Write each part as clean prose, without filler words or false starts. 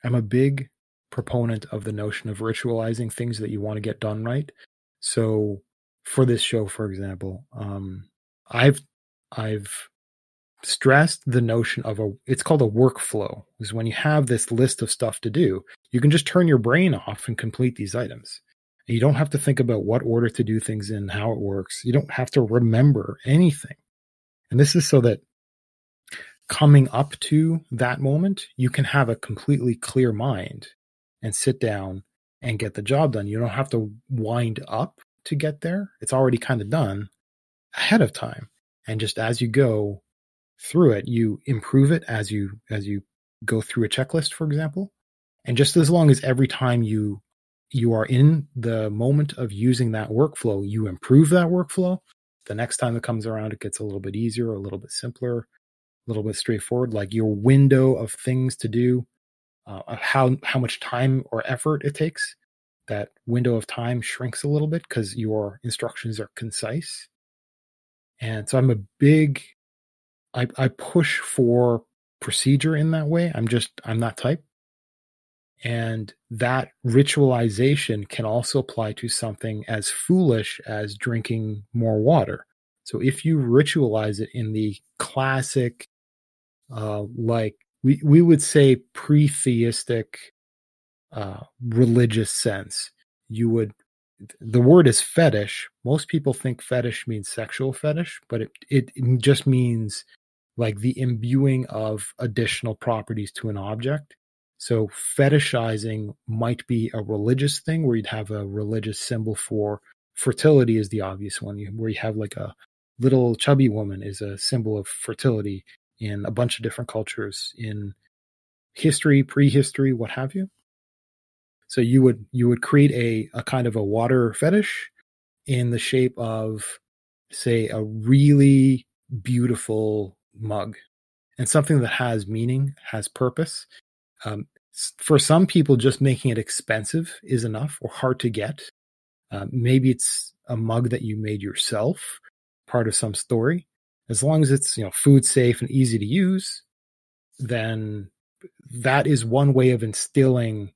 I'm a big proponent of the notion of ritualizing things that you want to get done right. So for this show, for example, I've stressed the notion of it's called a workflow, is when you have this list of stuff to do, you can just turn your brain off and complete these items. And you don't have to think about what order to do things in, how it works. You don't have to remember anything. And this is so that coming up to that moment, you can have a completely clear mind and sit down and get the job done. You don't have to wind up to get there. It's already kind of done ahead of time. And just as you go through it, you improve it as you go through a checklist, for example. And just as long as every time you are in the moment of using that workflow, you improve that workflow, the next time it comes around, it gets a little bit easier, a little bit simpler, a little bit straightforward. Like your window of things to do, how much time or effort it takes, that window of time shrinks a little bit because your instructions are concise. And so I push for procedure in that way. I'm that type. And that ritualization can also apply to something as foolish as drinking more water. So if you ritualize it in the classic, like we would say pre-theistic, religious sense, the word is fetish. Most people think fetish means sexual fetish, but it just means like the imbuing of additional properties to an object. So fetishizing might be a religious thing where you'd have a religious symbol for fertility is the obvious one, where you have like a little chubby woman is a symbol of fertility in a bunch of different cultures in history, prehistory, what have you. So you would create a kind of a water fetish in the shape of, say, a really beautiful mug, and something that has meaning, has purpose. For some people, just making it expensive is enough or hard to get. Maybe it's a mug that you made yourself, part of some story. As long as it's food safe and easy to use, then that is one way of instilling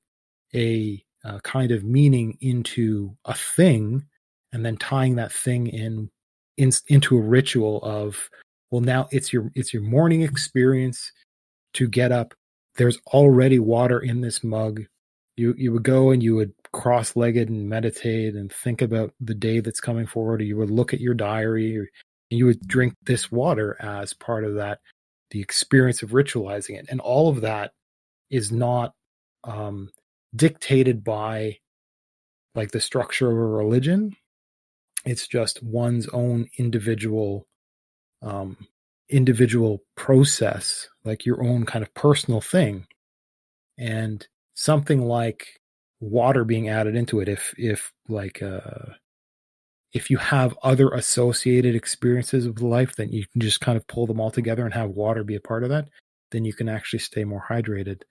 a kind of meaning into a thing, and then tying that thing into a ritual of, well, now it's your morning experience to get up. There's already water in this mug. You would go and you would cross-legged and meditate and think about the day that's coming forward, or you would look at your diary, and you would drink this water as part of that, the experience of ritualizing it. And all of that is not dictated by like the structure of a religion. It's just one's own individual process, like your own kind of personal thing. And something like water being added into it, if you have other associated experiences of life, then you can just kind of pull them all together and have water be a part of that. Then you can actually stay more hydrated.